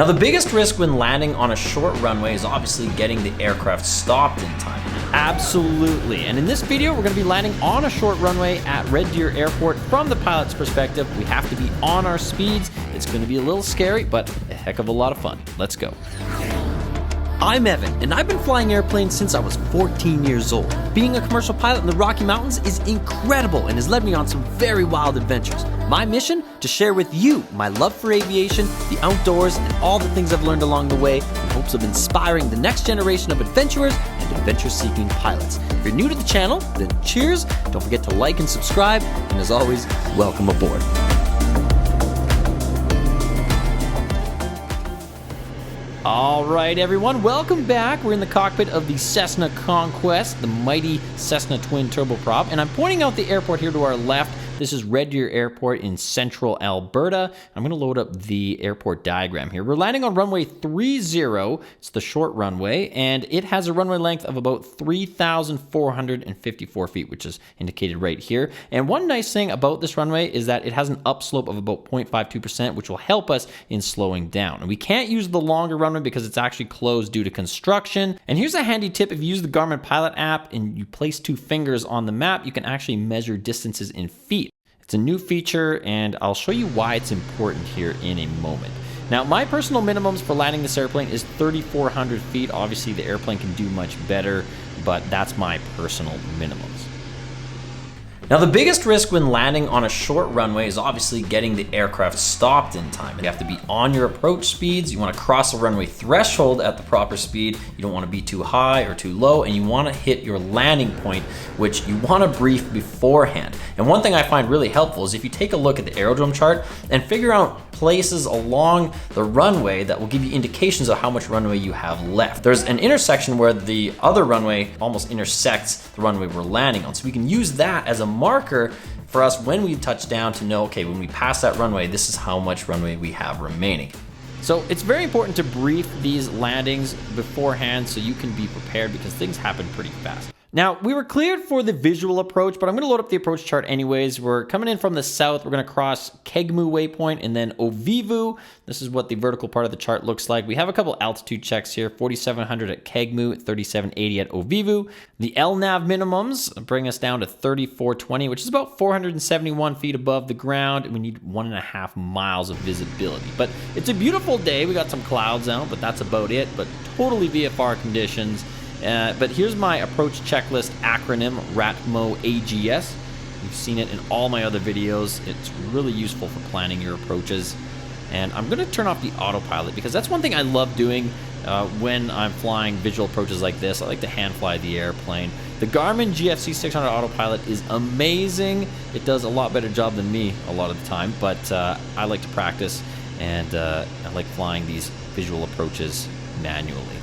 Now, the biggest risk when landing on a short runway is obviously getting the aircraft stopped in time. Absolutely, and in this video we're going to be landing on a short runway at Red Deer Airport. From the pilot's perspective, we have to be on our speeds. It's going to be a little scary, but a heck of a lot of fun. Let's go. I'm Evan, and I've been flying airplanes since I was 14 years old. Being a commercial pilot in the Rocky Mountains is incredible and has led me on some very wild adventures. My mission? To share with you my love for aviation, the outdoors, and all the things I've learned along the way in hopes of inspiring the next generation of adventurers and adventure-seeking pilots. If you're new to the channel, then cheers. Don't forget to like and subscribe, and as always, welcome aboard. All right, everyone, welcome back. We're in the cockpit of the Cessna Conquest, the mighty Cessna twin turboprop, and I'm pointing out the airport here to our left. This is Red Deer Airport in central Alberta. I'm going to load up the airport diagram here. We're landing on runway 30. It's the short runway, and it has a runway length of about 3,454 feet, which is indicated right here. And one nice thing about this runway is that it has an upslope of about 0.52%, which will help us in slowing down. And we can't use the longer runway because it's actually closed due to construction. And here's a handy tip. If you use the Garmin Pilot app and you place 2 fingers on the map, you can actually measure distances in feet. It's a new feature, and I'll show you why it's important here in a moment. Now, my personal minimums for landing this airplane is 3,400 feet. Obviously, the airplane can do much better, but that's my personal minimums. Now, the biggest risk when landing on a short runway is obviously getting the aircraft stopped in time. You have to be on your approach speeds. You want to cross the runway threshold at the proper speed. You don't want to be too high or too low, and you want to hit your landing point, which you want to brief beforehand. And one thing I find really helpful is if you take a look at the aerodrome chart and figure out places along the runway that will give you indications of how much runway you have left. There's an intersection where the other runway almost intersects the runway we're landing on. So we can use that as a marker for us when we touch down to know, okay, when we pass that runway, this is how much runway we have remaining. So it's very important to brief these landings beforehand so you can be prepared because things happen pretty fast. Now, we were cleared for the visual approach, but I'm going to load up the approach chart anyways. We're coming in from the south. We're going to cross Kegmu waypoint and then Ovivu. This is what the vertical part of the chart looks like. We have a couple altitude checks here, 4,700 at Kegmu, 3,780 at Ovivu. The LNAV minimums bring us down to 3,420, which is about 471 feet above the ground. We need 1.5 miles of visibility. But it's a beautiful day. We got some clouds out, but that's about it. But totally VFR conditions. But here's my approach checklist acronym, RATMO AGS. You've seen it in all my other videos. It's really useful for planning your approaches. And I'm going to turn off the autopilot because that's one thing I love doing when I'm flying visual approaches like this. I like to hand fly the airplane. The Garmin GFC 600 autopilot is amazing. It does a lot better job than me a lot of the time, but I like to practice, and I like flying these visual approaches manually.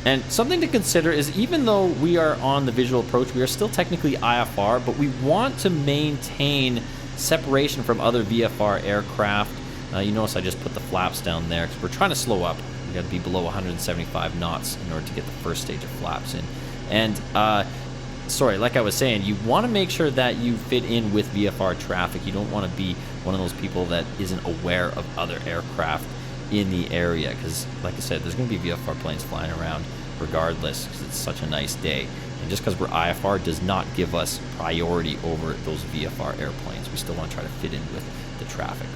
And something to consider is even though we are on the visual approach, we are still technically IFR, but we want to maintain separation from other VFR aircraft. You notice I just put the flaps down there because we're trying to slow up. We got to be below 175 knots in order to get the first stage of flaps in. And sorry, like I was saying, you want to make sure that you fit in with VFR traffic. You don't want to be one of those people that isn't aware of other aircraft in the area, because like I said, there's going to be VFR planes flying around regardless because it's such a nice day. And just because we're IFR does not give us priority over those VFR airplanes. We still want to try to fit in with the traffic.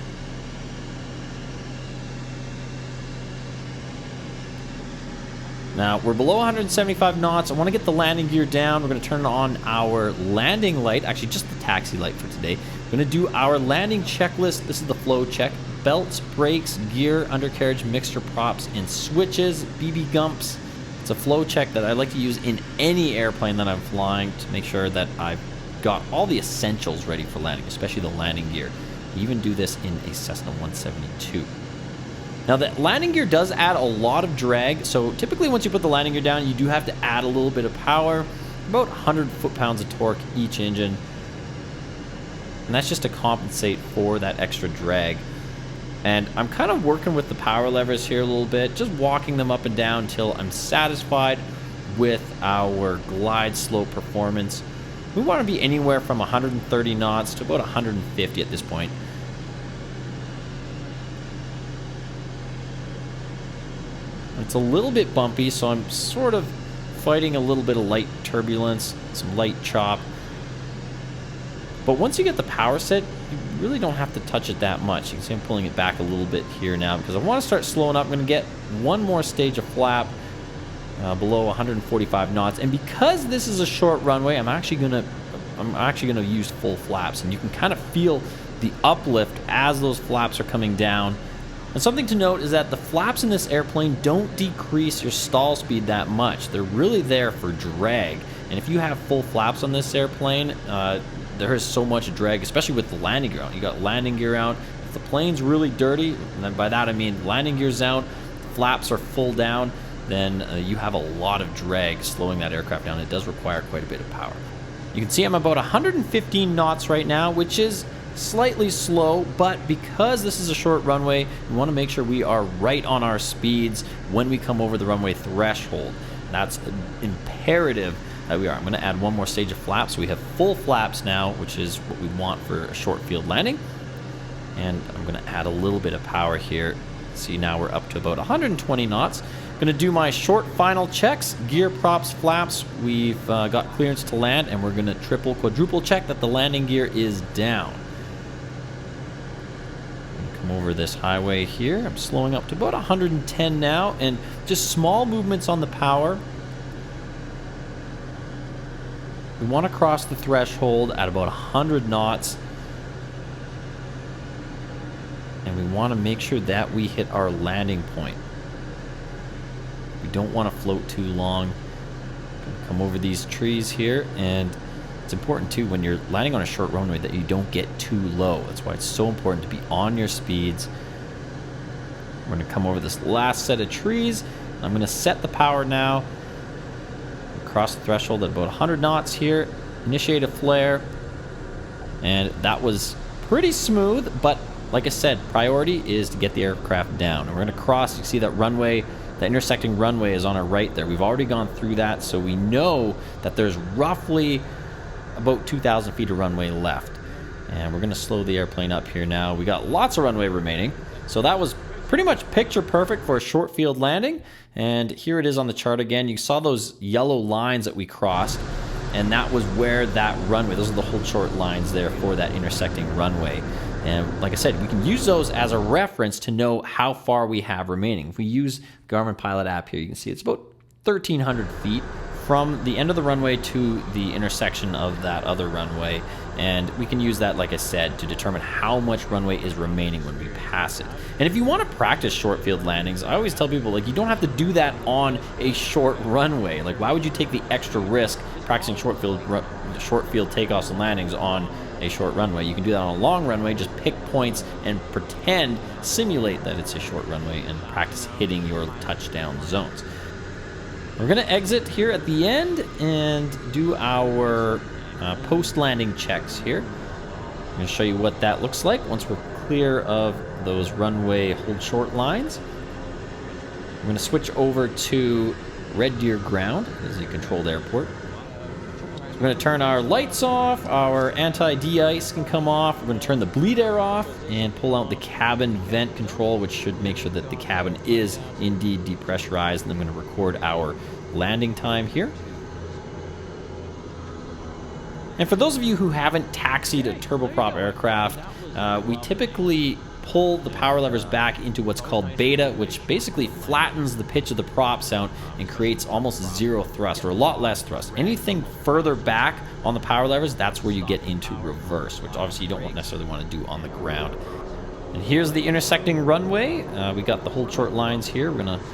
Now, we're below 175 knots. I want to get the landing gear down. We're going to turn on our landing light, actually just the taxi light for today. We're going to do our landing checklist. This is the flow check. Belts, brakes, gear, undercarriage, mixture props, and switches, BB gumps. It's a flow check that I like to use in any airplane that I'm flying to make sure that I've got all the essentials ready for landing, especially the landing gear. You even do this in a Cessna 172. Now, the landing gear does add a lot of drag, so typically once you put the landing gear down, you do have to add a little bit of power, about 100 foot-pounds of torque each engine, and that's just to compensate for that extra drag. And I'm kind of working with the power levers here a little bit, just walking them up and down until I'm satisfied with our glide slope performance. We want to be anywhere from 130 knots to about 150 at this point. It's a little bit bumpy, so I'm sort of fighting a little bit of light turbulence, some light chop. But once you get the power set, you really don't have to touch it that much. You can see I'm pulling it back a little bit here now because I want to start slowing up. I'm going to get one more stage of flap below 145 knots. And because this is a short runway, I'm actually going to use full flaps, and you can kind of feel the uplift as those flaps are coming down. And something to note is that the flaps in this airplane don't decrease your stall speed that much. They're really there for drag. And if you have full flaps on this airplane, there is so much drag, especially with the landing gear out. You got landing gear out. If the plane's really dirty, and then by that I mean landing gear's out, flaps are full down, then you have a lot of drag slowing that aircraft down. It does require quite a bit of power. You can see I'm about 115 knots right now, which is slightly slow, but because this is a short runway, we want to make sure we are right on our speeds when we come over the runway threshold. That's imperative that we are. I'm going to add one more stage of flaps. So we have full flaps now, which is what we want for a short field landing. And I'm going to add a little bit of power here. See, now we're up to about 120 knots. I'm going to do my short final checks, gear, props, flaps. We've got clearance to land, and we're going to triple, quadruple check that the landing gear is down. Over this highway here. I'm slowing up to about 110 now, and just small movements on the power. We want to cross the threshold at about 100 knots, and we want to make sure that we hit our landing point. We don't want to float too long. Come over these trees here, and it's important too when you're landing on a short runway that you don't get too low. That's why it's so important to be on your speeds. We're going to come over this last set of trees. I'm going to set the power now. Cross the threshold at about 100 knots here. Initiate a flare. And that was pretty smooth, but like I said, priority is to get the aircraft down. And we're going to cross. You see that runway, that intersecting runway is on our right there. We've already gone through that, so we know that there's roughly about 2,000 feet of runway left. And we're going to slow the airplane up here now. We got lots of runway remaining. So that was pretty much picture perfect for a short field landing. And here it is on the chart again. You saw those yellow lines that we crossed, and that was where that runway, those are the hold short lines there for that intersecting runway. And like I said, we can use those as a reference to know how far we have remaining. If we use Garmin Pilot app here, you can see it's about 1,300 feet from the end of the runway to the intersection of that other runway. And we can use that, like I said, to determine how much runway is remaining when we pass it. And if you want to practice short field landings, I always tell people, like, you don't have to do that on a short runway. Like, why would you take the extra risk practicing short field takeoffs and landings on a short runway? You can do that on a long runway. Just pick points and simulate that it's a short runway and practice hitting your touchdown zones. We're going to exit here at the end and do our post-landing checks here. I'm going to show you what that looks like once we're clear of those runway hold short lines. I'm going to switch over to Red Deer Ground. This is a controlled airport. We're going to turn our lights off, our anti-de-ice can come off, we're going to turn the bleed air off and pull out the cabin vent control, which should make sure that the cabin is indeed depressurized. And I'm going to record our landing time here. And for those of you who haven't taxied a turboprop aircraft, we typically pull the power levers back into what's called beta, which basically flattens the pitch of the props out and creates almost zero thrust, or a lot less thrust. Anything further back on the power levers, that's where you get into reverse, which obviously you don't necessarily want to do on the ground. And here's the intersecting runway. We got the hold short lines here. We're going to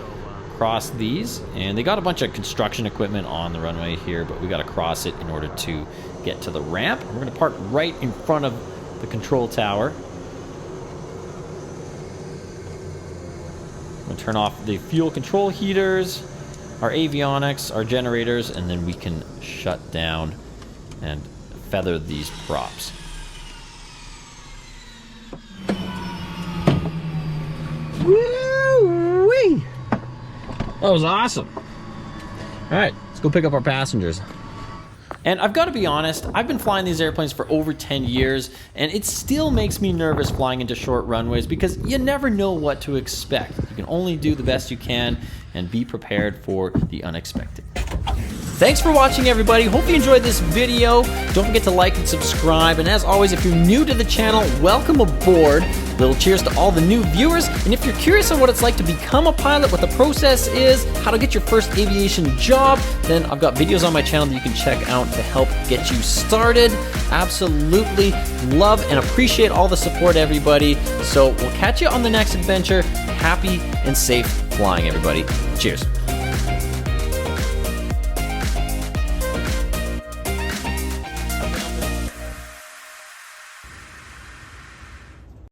cross these, and they got a bunch of construction equipment on the runway here, but we got to cross it in order to get to the ramp. We're going to park right in front of the control tower. We'll turn off the fuel control heaters, our avionics, our generators, and then we can shut down and feather these props. Woo-wee! That was awesome. All right, let's go pick up our passengers. And I've got to be honest, I've been flying these airplanes for over 10 years, and it still makes me nervous flying into short runways because you never know what to expect. You can only do the best you can and be prepared for the unexpected. Thanks for watching, everybody. Hope you enjoyed this video. Don't forget to like and subscribe. And as always, if you're new to the channel, welcome aboard. Little cheers to all the new viewers. And if you're curious on what it's like to become a pilot, what the process is, how to get your first aviation job, then I've got videos on my channel that you can check out to help get you started. Absolutely love and appreciate all the support, everybody. So we'll catch you on the next adventure. Happy and safe flying, everybody. Cheers.